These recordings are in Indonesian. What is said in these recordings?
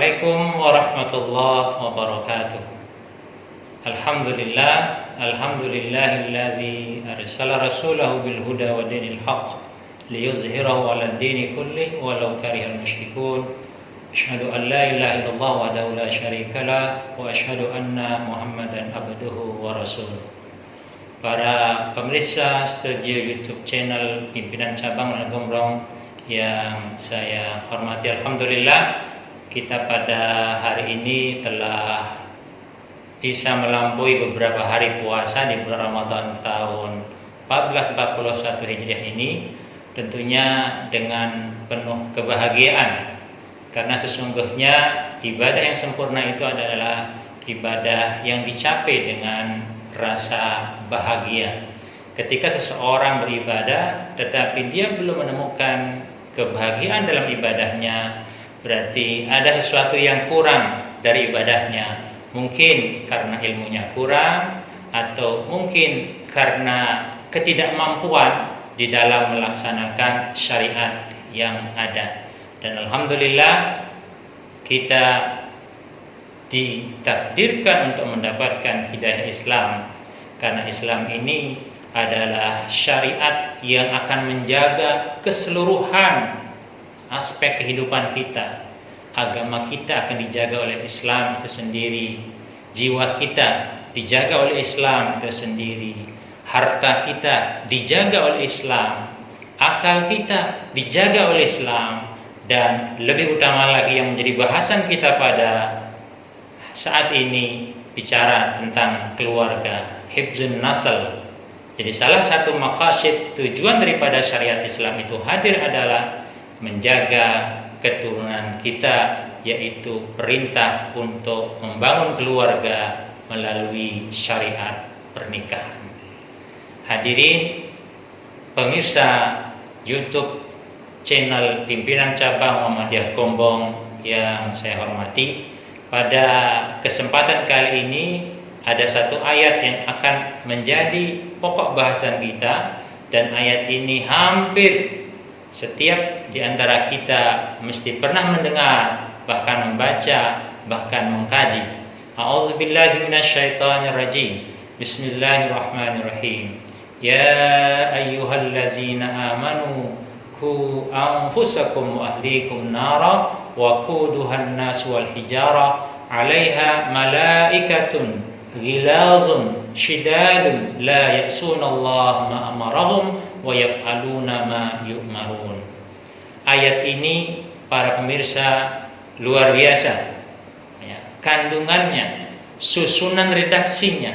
Assalamualaikum warahmatullahi wabarakatuh. Alhamdulillahilladzi arsala rasulahu bil huda wa dinil haqq liyuzhirahu 'alad dini kullih walau karihal musyrikun. Asyhadu an la ilaha illallah wahdahu la syarikalah wa asyhadu anna Muhammadan abduhu wa rasuluh. Para pemirsa studio YouTube channel Pimpinan Cabang Lahan Gombrong yang saya hormati, alhamdulillah kita pada hari ini telah bisa melampaui beberapa hari puasa di bulan Ramadan tahun 1441 Hijriah ini, tentunya dengan penuh kebahagiaan, karena sesungguhnya ibadah yang sempurna itu adalah ibadah yang dicapai dengan rasa bahagia. Ketika seseorang beribadah tetapi dia belum menemukan kebahagiaan dalam ibadahnya, berarti ada sesuatu yang kurang dari ibadahnya. Mungkin karena ilmunya kurang, atau mungkin karena ketidakmampuan di dalam melaksanakan syariat yang ada. Dan alhamdulillah kita ditakdirkan untuk mendapatkan hidayah Islam, karena Islam ini adalah syariat yang akan menjaga keseluruhan aspek kehidupan kita. Agama kita akan dijaga oleh Islam itu sendiri, jiwa kita dijaga oleh Islam itu sendiri, harta kita dijaga oleh Islam, akal kita dijaga oleh Islam, dan lebih utama lagi yang menjadi bahasan kita pada saat ini bicara tentang keluarga, hifzun nasl. Jadi salah satu maqasid, tujuan daripada syariat Islam itu hadir adalah menjaga keturunan kita, yaitu perintah untuk membangun keluarga melalui syariat pernikahan. Hadirin pemirsa YouTube channel Pimpinan Cabang Muhammadiyah Gombong yang saya hormati, pada kesempatan kali ini ada satu ayat yang akan menjadi pokok bahasan kita, dan ayat ini hampir setiap di antara kita mesti pernah mendengar, bahkan membaca, bahkan mengkaji. A'udzubillahi minasyaitonirrajim. Bismillahirrahmanirrahim. Ya ayyuhallazina amanu qu anfusakum wa ahlikum nara wa quduhan nas wal hijara 'alaiha malaikatun ghilazun syidadun la ya'sunallaha ma amarahum wa yaf'aluna ma yu'marun. Ayat ini para pemirsa luar biasa ya, kandungannya, susunan redaksinya.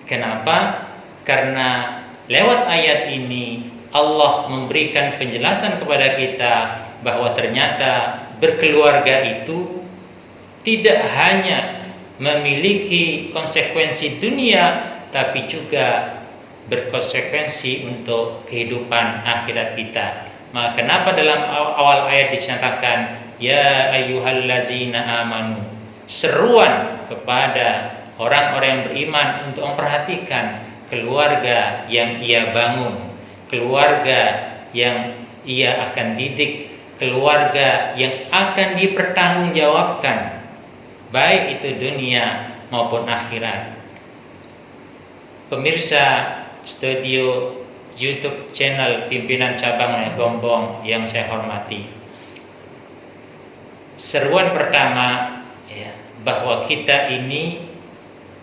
Kenapa? Karena lewat ayat ini Allah memberikan penjelasan kepada kita bahwa ternyata berkeluarga itu tidak hanya memiliki konsekuensi dunia, tapi juga berkonsekuensi untuk kehidupan akhirat kita. Maka kenapa dalam awal ayat dinyatakan ya ayyuhallazina amanu, seruan kepada orang-orang yang beriman untuk memperhatikan keluarga yang ia bangun, keluarga yang ia akan didik, keluarga yang akan dipertanggungjawabkan, baik itu dunia maupun akhirat. Pemirsa studio YouTube channel Pimpinan Cabang Lahan Gombrong yang saya hormati, seruan pertama ya, bahwa kita ini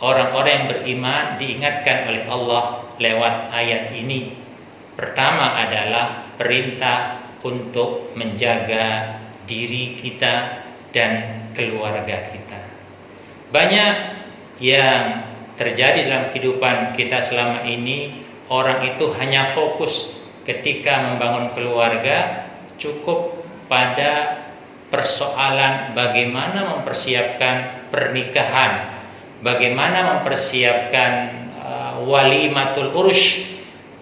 orang-orang yang beriman diingatkan oleh Allah lewat ayat ini. Pertama adalah perintah untuk menjaga diri kita dan keluarga kita. Banyak yang terjadi dalam kehidupan kita selama ini, orang itu hanya fokus ketika membangun keluarga, cukup pada persoalan bagaimana mempersiapkan pernikahan, bagaimana mempersiapkan walimatul urus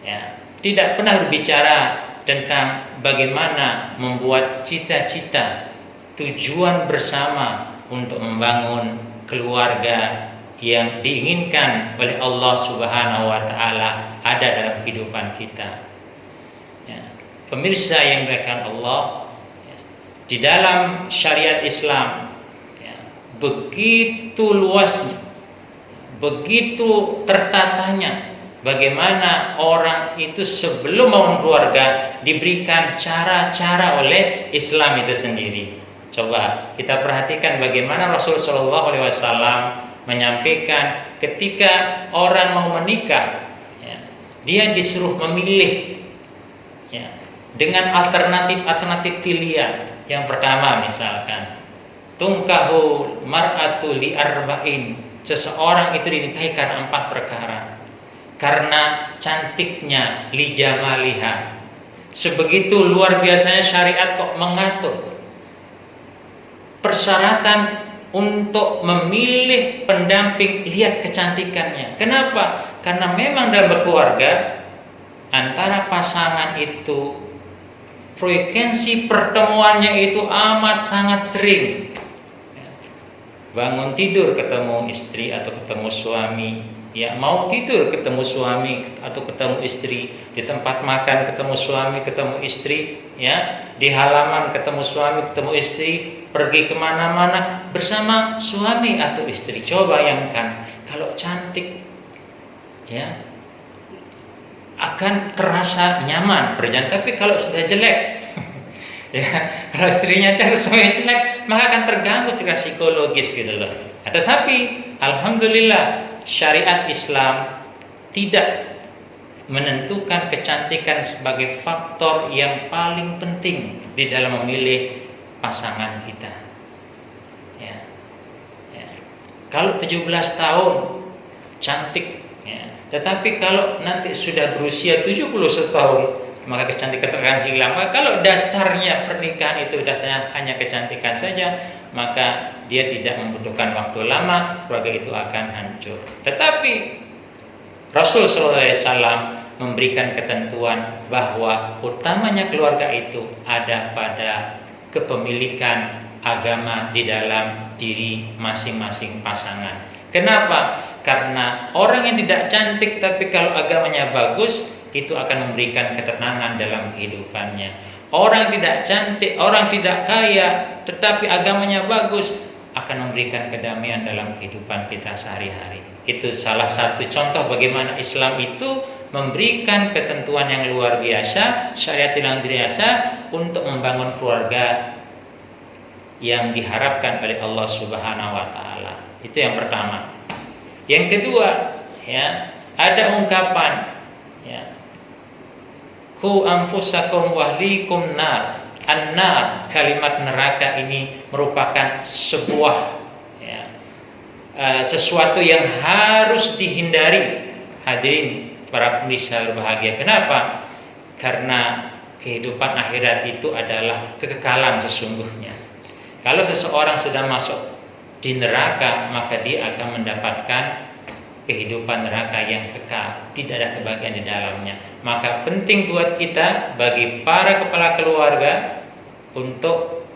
ya. Tidak pernah berbicara tentang bagaimana membuat cita-cita, tujuan bersama untuk membangun keluarga yang diinginkan oleh Allah Subhanahu wa taala ada dalam kehidupan kita. Ya. Pemirsa yang dimuliakan Allah, ya, di dalam syariat Islam ya, begitu luasnya, begitu tertatanya. Bagaimana orang itu sebelum membangun keluarga diberikan cara-cara oleh Islam itu sendiri. Coba kita perhatikan bagaimana Rasul Shallallahu Alaihi Wasallam menyampaikan ketika orang mau menikah, ya, dia disuruh memilih, ya, dengan alternatif pilihan. Yang pertama misalkan, tungkahu mar'atu li arba'in, seseorang itu dinikahi karena 4 perkara. Karena cantiknya, li jamaliha. Sebegitu luar biasanya syariat kok mengatur persyaratan untuk memilih pendamping, lihat kecantikannya. Kenapa? Karena memang dalam berkeluarga antara pasangan itu frekuensi pertemuannya itu amat sangat sering. Bangun tidur ketemu istri atau ketemu suami, ya, mau tidur ketemu suami atau ketemu istri, di tempat makan ketemu suami ketemu istri, ya, di halaman ketemu suami ketemu istri, pergi kemana-mana bersama suami atau istri. Coba bayangkan kalau cantik, ya, akan terasa nyaman berjalan. Tapi kalau sudah jelek, ya, kalau istrinya cantik suaminya jelek, maka akan terganggu secara psikologis gitu loh. Tetapi alhamdulillah syariat Islam tidak menentukan kecantikan sebagai faktor yang paling penting di dalam memilih pasangan kita. Ya. Ya. Kalau 17 tahun cantik, ya. Tetapi kalau nanti sudah berusia 71 tahun, maka kecantikan akan hilang. Maka kalau dasarnya pernikahan itu dasarnya hanya kecantikan saja, maka dia tidak membutuhkan waktu lama, keluarga itu akan hancur. Tetapi Rasul SAW memberikan ketentuan bahwa utamanya keluarga itu ada pada kepemilikan agama di dalam diri masing-masing pasangan. Kenapa? Karena orang yang tidak cantik tapi kalau agamanya bagus, itu akan memberikan ketenangan dalam kehidupannya. Orang tidak cantik, orang tidak kaya, tetapi agamanya bagus, akan memberikan kedamaian dalam kehidupan kita sehari-hari. Itu salah satu contoh bagaimana Islam itu memberikan ketentuan yang luar biasa, syariat yang biasa untuk membangun keluarga yang diharapkan oleh Allah Subhanahu wa taala. Itu yang pertama. Yang kedua, ya, ada ungkapan, ya, ku anfusakum wahlikum nar. An-nar, kalimat neraka ini merupakan sebuah, ya, sesuatu yang harus dihindari. Hadirin para pemirsa berbahagia. Kenapa? Karena kehidupan akhirat itu adalah kekekalan sesungguhnya. Kalau seseorang sudah masuk di neraka, maka dia akan mendapatkan kehidupan neraka yang kekal, tidak ada kebahagiaan di dalamnya. Maka penting buat kita, bagi para kepala keluarga, untuk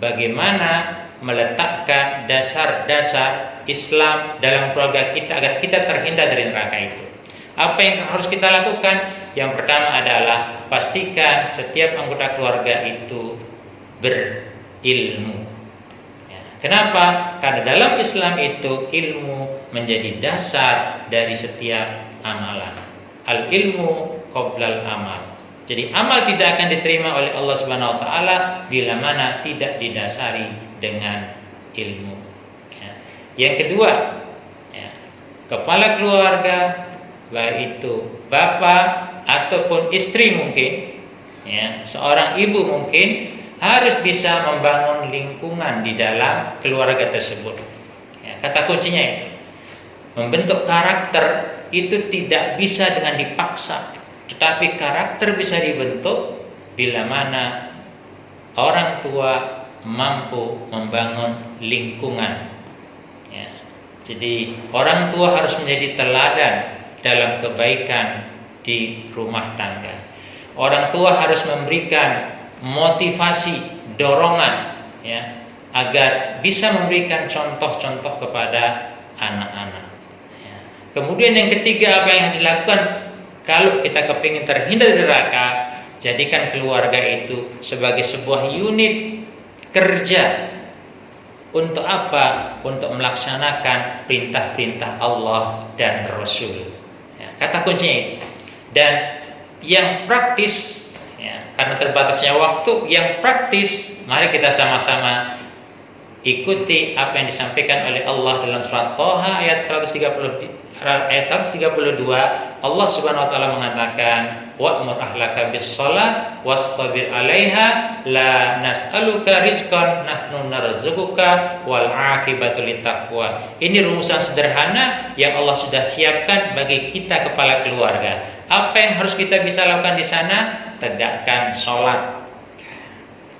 bagaimana meletakkan dasar-dasar Islam dalam keluarga kita agar kita terhindar dari neraka itu. Apa yang harus kita lakukan? Yang pertama adalah pastikan setiap anggota keluarga itu berilmu. Kenapa? Karena dalam Islam itu ilmu menjadi dasar dari setiap amalan. Al-ilmu qoblal amal. Jadi amal tidak akan diterima oleh Allah Subhanahu wa taala bila mana tidak didasari dengan ilmu. Yang kedua, kepala keluarga, baik itu bapak ataupun istri mungkin, seorang ibu mungkin harus bisa membangun lingkungan di dalam keluarga tersebut. Kata kuncinya itu, membentuk karakter itu tidak bisa dengan dipaksa, tetapi karakter bisa dibentuk bila mana orang tua mampu membangun lingkungan. Jadi orang tua harus menjadi teladan dalam kebaikan di rumah tangga. Orang tua harus memberikan motivasi, dorongan, agar bisa memberikan contoh-contoh kepada anak-anak. Kemudian yang ketiga, apa yang harus dilakukan kalau kita kepingin terhindar dari neraka? Jadikan keluarga itu sebagai sebuah unit kerja Untuk apa? Untuk melaksanakan perintah-perintah Allah dan Rasul. Ya, kata kuncinya itu. Dan yang praktis, ya, karena terbatasnya waktu, yang praktis, mari kita sama-sama ikuti apa yang disampaikan oleh Allah dalam surat Thaha ayat 132. Allah Subhanahu wa taala mengatakan, wa'mur ahlaka bis-shalah wastabir 'alaiha la nas'aluka rizqan nahnu narzuquka wal 'aqibatu littaqwa. Ini rumusan sederhana yang Allah sudah siapkan bagi kita kepala keluarga. Apa yang harus kita bisa lakukan di sana? Tegakkan sholat.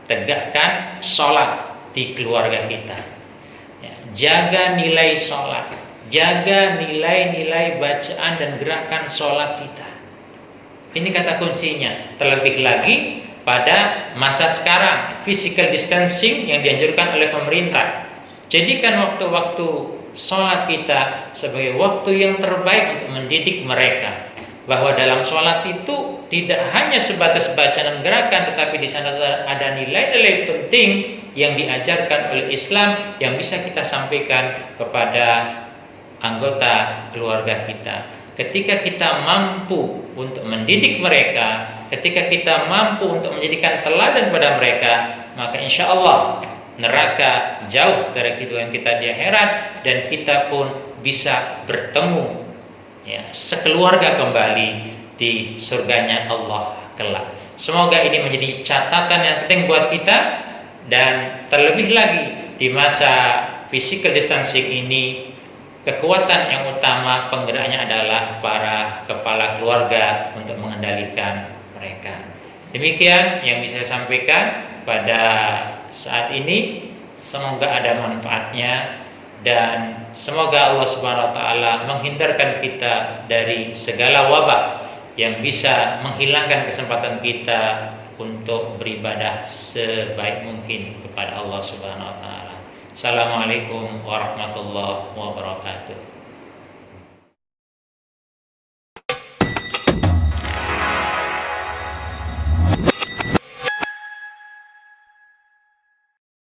Tegakkan sholat di keluarga kita. Ya, jaga nilai sholat. Jaga nilai-nilai bacaan dan gerakan sholat kita. Ini kata kuncinya. Terlebih lagi pada masa sekarang, physical distancing yang dianjurkan oleh pemerintah. Jadikan waktu-waktu sholat kita sebagai waktu yang terbaik untuk mendidik mereka. Bahwa dalam sholat itu tidak hanya sebatas bacaan dan gerakan, tetapi di sana ada nilai-nilai penting yang diajarkan oleh Islam yang bisa kita sampaikan kepada anggota keluarga kita. Ketika kita mampu untuk mendidik mereka, ketika kita mampu untuk menjadikan teladan pada mereka, maka insya Allah neraka jauh dari kehidupan kita di akhirat, dan kita pun bisa bertemu, ya, sekeluarga kembali di surganya Allah kelak. Semoga ini menjadi catatan yang penting buat kita, dan terlebih lagi di masa physical distancing ini, kekuatan yang utama penggeraknya adalah para kepala keluarga untuk mengendalikan mereka. Demikian yang bisa saya sampaikan pada saat ini. Semoga ada manfaatnya, dan semoga Allah Subhanahu wa taala menghindarkan kita dari segala wabah yang bisa menghilangkan kesempatan kita untuk beribadah sebaik mungkin kepada Allah Subhanahu wa taala. Assalamualaikum warahmatullahi wabarakatuh.